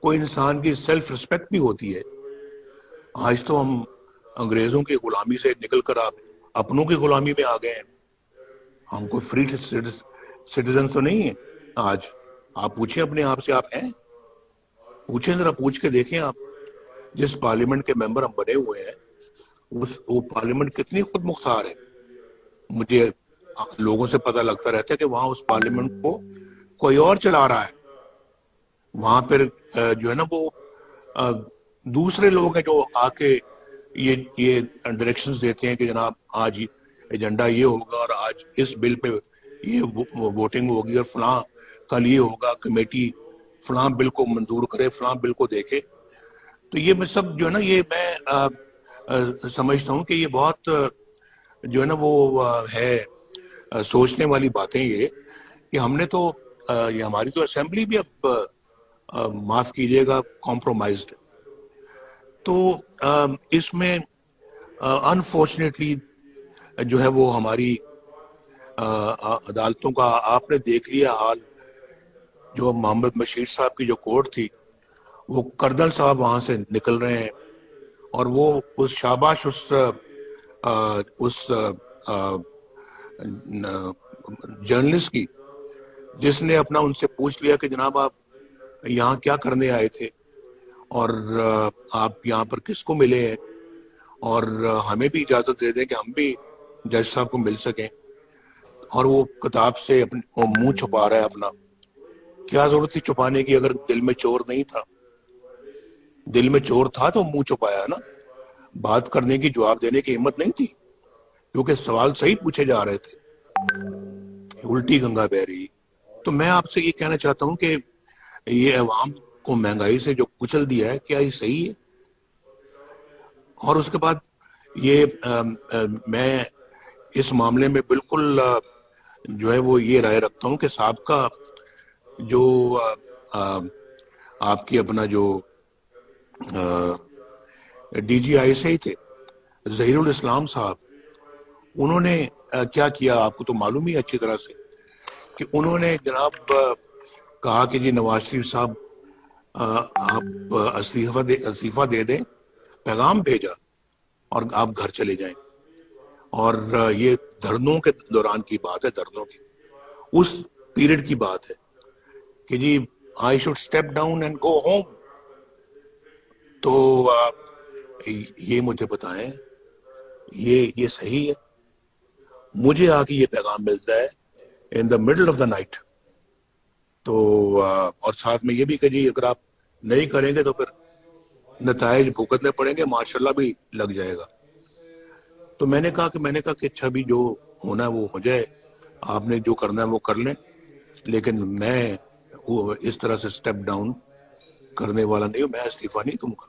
کوئی انسان کی سیلف رسپیکٹ بھی ہوتی ہے. آج تو ہم انگریزوں کی غلامی سے نکل کر آپ اپنوں کی غلامی میں آ گئے ہیں. ہم کوئی فری سٹیزن تو نہیں ہیں آج. آپ پوچھیں اپنے آپ سے, آپ ہیں؟ پوچھیں, ذرا پوچھ کے دیکھیں آپ. جس پارلیمنٹ کے ممبر ہم بنے ہوئے ہیں وہ پارلیمنٹ کتنی خود مختار ہے. مجھے لوگوں سے پتہ لگتا رہتا ہے کہ وہاں اس پارلیمنٹ کو کوئی اور چلا رہا ہے. وہاں پھر جو ہے نا وہ دوسرے لوگ ہیں جو آ کے یہ ڈائریکشنز دیتے ہیں کہ جناب آج ایجنڈا یہ ہوگا اور آج اس بل پہ یہ ووٹنگ ہوگی اور فلاں کل یہ ہوگا, کمیٹی فلاں بل کو منظور کرے, فلاں بل کو دیکھے. تو یہ میں سب جو ہے نا یہ میں سمجھتا ہوں کہ یہ بہت جو ہے نا وہ ہے سوچنے والی باتیں یہ کہ ہم نے تو یہ ہماری تو اسمبلی بھی اب معاف کیجئے گا کمپرومائزڈ. تو اس میں انفارچونیٹلی جو ہے وہ ہماری عدالتوں کا آپ نے دیکھ لیا حال. جو محمد بشیر صاحب کی جو کورٹ تھی وہ کرنل صاحب وہاں سے نکل رہے ہیں اور وہ اس شاباش اس جرنلسٹ کی جس نے اپنا ان سے پوچھ لیا کہ جناب آپ یہاں کیا کرنے آئے تھے اور آپ یہاں پر کس کو ملے ہیں اور ہمیں بھی اجازت دے دیں کہ ہم بھی جج صاحب کو مل سکیں. اور وہ کتاب سے وہ منہ چھپا رہا ہے اپنا. کیا ضرورت تھی چھپانے کی اگر دل میں چور نہیں تھا؟ دل میں چور تھا تو منہ چھپایا نا. بات کرنے کی, جواب دینے کی ہمت نہیں تھی کیونکہ سوال صحیح پوچھے جا رہے تھے. الٹی گنگا بہ رہی. تو میں آپ سے یہ کہنا چاہتا ہوں کہ یہ عوام کو مہنگائی سے جو کچل دیا ہے, کیا یہ صحیح ہے؟ اور اس کے بعد یہ میں اس معاملے میں بالکل جو ہے وہ یہ رائے رکھتا ہوں کہ سابقہ جو آپ کی اپنا جو ڈی جی آئی سے ہی تھے ظہیر الاسلام صاحب, انہوں نے کیا کیا آپ کو تو معلوم ہی اچھی طرح سے کہ انہوں نے جناب کہا کہ جی نواز شریف صاحب آپ استعفیٰ دے دیں, پیغام بھیجا اور آپ گھر چلے جائیں. اور یہ دھرنوں کے دوران کی بات ہے, دھرنوں کی اس پیریڈ کی بات ہے کہ جی I should step down and go home. تو یہ مجھے بتائیں یہ صحیح ہے؟ مجھے آ کے یہ پیغام ملتا ہے in the middle of the night. تو اور ساتھ میں یہ بھی کہ جی اگر آپ نہیں کریں گے تو پھر نتائج بھگتنے پڑیں گے, ماشاءاللہ بھی لگ جائے گا. تو میں نے کہا کہ اچھا بھی جو ہونا ہے وہ ہو جائے, آپ نے جو کرنا ہے وہ کر لیں, لیکن میں وہ اس طرح سے سٹیپ ڈاؤن کرنے والا نہیں ہوں, میں استعفیٰ نہیں دوں گا.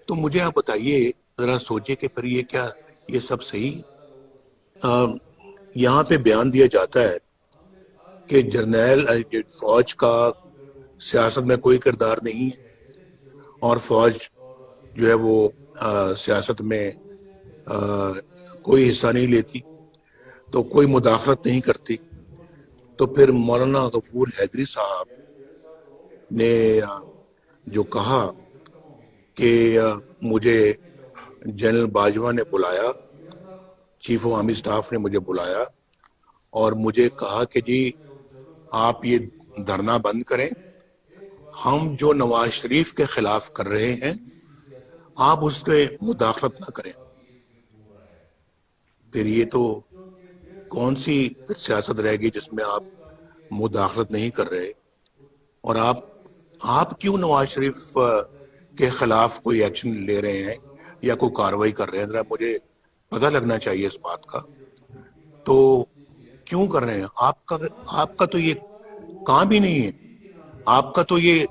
تو مجھے آپ بتائیے, ذرا سوچے کہ پھر یہ کیا یہ سب صحیح؟ یہاں پہ بیان دیا جاتا ہے کہ جرنیل فوج کا سیاست میں کوئی کردار نہیں ہے اور فوج جو ہے وہ سیاست میں کوئی حصہ نہیں لیتی, تو کوئی مداخلت نہیں کرتی. تو پھر مولانا غفور حیدری صاحب نے جو کہا کہ مجھے جنرل باجوہ نے بلایا, چیف آف آرمی سٹاف نے مجھے بلایا اور مجھے کہا کہ جی آپ یہ دھرنا بند کریں, ہم جو نواز شریف کے خلاف کر رہے ہیں آپ اس کے مداخلت نہ کریں. پھر یہ تو کون سی سیاست رہے گی جس میں آپ مداخلت نہیں کر رہے؟ اور آپ کیوں نواز شریف کے خلاف کوئی ایکشن لے رہے ہیں یا کوئی کارروائی کر رہے ہیں؟ ذرا مجھے پتہ لگنا چاہیے اس بات کا. تو کیوں کر رہے ہیں؟ آپ کا تو یہ کام بھی نہیں ہے, آپ کا تو یہ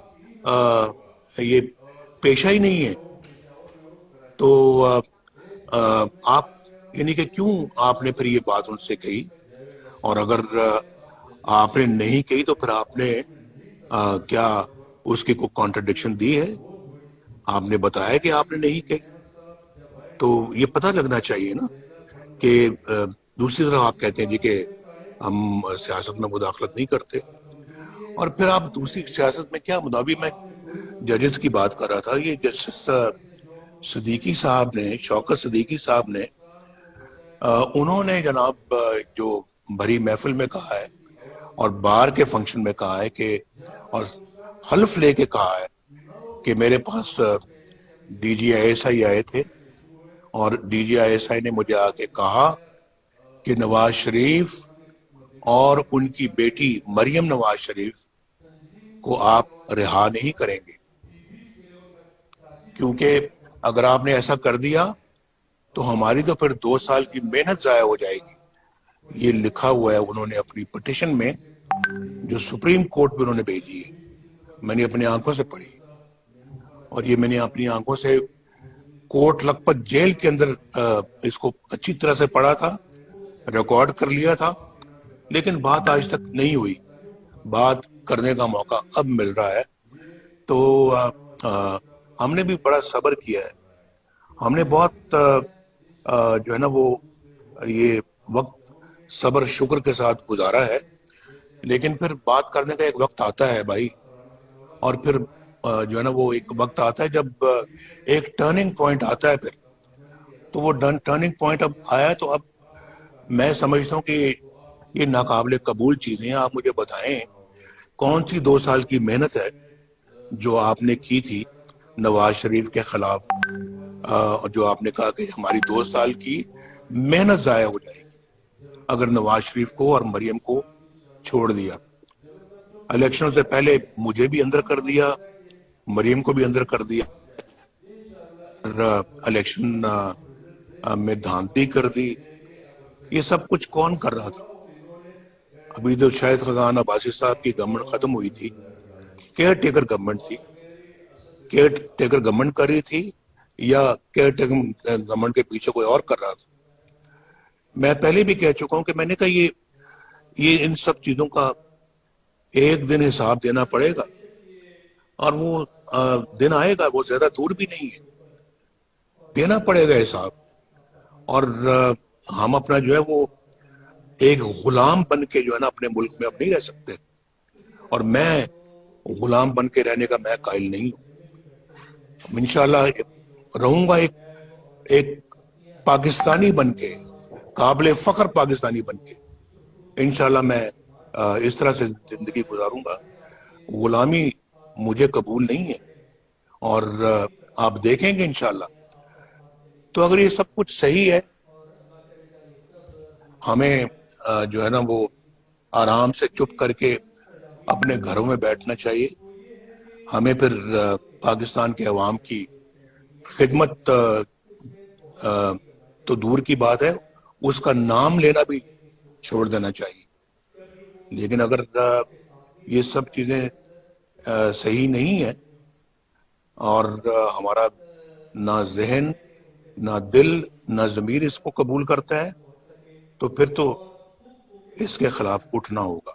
پیشہ ہی نہیں ہے. تو آپ یعنی کہ کیوں آپ نے پھر یہ بات ان سے کہی؟ اور اگر آپ نے نہیں کہی تو پھر آپ نے کیا اس کی کوئی کانٹرڈکشن دی ہے؟ آپ نے بتایا کہ آپ نے نہیں کہی, تو یہ پتہ لگنا چاہیے نا. کہ دوسری طرف آپ کہتے ہیں جی کہ ہم سیاست میں مداخلت نہیں کرتے, اور پھر آپ دوسری سیاست میں کیا ابھی میں ججز کی بات کر رہا تھا، یہ جسٹس صدیقی صاحب نے، شوکت صدیقی صاحب نے، انہوں نے جناب جو بھری محفل میں کہا ہے اور بار کے فنکشن میں کہا ہے کہ، اور حلف لے کے کہا ہے کہ میرے پاس D G I S I آئے تھے اور D G I S I نے مجھے آ کے کہا کہ نواز شریف اور ان کی بیٹی مریم نواز شریف کو آپ رہا نہیں کریں گے، کیونکہ اگر آپ نے ایسا کر دیا تو ہماری تو پھر 2 سال کی محنت ضائع ہو جائے گی۔ یہ لکھا ہوا ہے انہوں نے اپنی پٹیشن میں، جو سپریم کورٹ میں انہوں نے بھیجی ہے، میں نے اپنی آنکھوں سے پڑھی، اور یہ میں نے اپنی آنکھوں سے کورٹ لکھپت جیل کے اندر اس کو اچھی طرح سے پڑھا تھا، ریکارڈ کر لیا تھا، لیکن بات آج تک نہیں ہوئی۔ بات کرنے کا موقع اب مل رہا ہے، تو ہم نے بھی بڑا صبر کیا ہے، ہم نے بہت جو ہے نا وہ یہ وقت صبر شکر کے ساتھ گزارا ہے، لیکن پھر بات کرنے کا ایک وقت آتا ہے بھائی، اور پھر جو ہے نا وہ ایک وقت آتا ہے جب ایک ٹرننگ پوائنٹ آتا ہے، پھر تو وہ ٹرننگ پوائنٹ اب آیا ہے، تو اب میں سمجھتا ہوں کہ یہ ناقابل قبول چیزیں، آپ مجھے بتائیں کون سی 2 سال کی محنت ہے جو آپ نے کی تھی نواز شریف کے خلاف، جو آپ نے کہا کہ ہماری 2 سال کی محنت ضائع ہو جائے گی اگر نواز شریف کو اور مریم کو چھوڑ دیا۔ الیکشن سے پہلے مجھے بھی اندر کر دیا، مریم کو بھی اندر کر دیا، الیکشن میں دھاندلی کر دی۔ یہ سب کچھ کون کر رہا تھا؟ ابھی تو شاید خزان عباسی صاحب کی گورنمنٹ ختم ہوئی تھی، کیئر ٹیکر گورنمنٹ تھی، کیئر ٹیکر گورنمنٹ کر رہی تھی یا کیئر ٹیکر گورنمنٹ کے پیچھے کوئی اور کر رہا تھا؟ میں پہلے بھی کہہ چکا ہوں کہ میں نے کہا یہ ان سب چیزوں کا ایک دن حساب دینا پڑے گا، اور وہ دن آئے گا، وہ زیادہ دور بھی نہیں ہے، دینا پڑے گا حساب۔ اور ہم اپنا جو ہے وہ ایک غلام بن کے جو ہے نا اپنے ملک میں اب نہیں رہ سکتے، اور میں غلام بن کے رہنے کا میں قائل نہیں ہوں۔ انشاءاللہ رہوں گا ایک پاکستانی بن کے، قابل فخر پاکستانی بن کے، انشاءاللہ میں اس طرح سے زندگی گزاروں گا۔ غلامی مجھے قبول نہیں ہے، اور آپ دیکھیں گے انشاءاللہ۔ تو اگر یہ سب کچھ صحیح ہے، ہمیں جو ہے نا وہ آرام سے چپ کر کے اپنے گھروں میں بیٹھنا چاہیے۔ ہمیں پھر پاکستان کے عوام کی خدمت تو دور کی بات ہے، اس کا نام لینا بھی چھوڑ دینا چاہیے۔ لیکن اگر یہ سب چیزیں صحیح نہیں ہیں، اور ہمارا نہ ذہن، نہ دل، نہ ضمیر اس کو قبول کرتا ہے، تو پھر تو اس کے خلاف اٹھنا ہوگا۔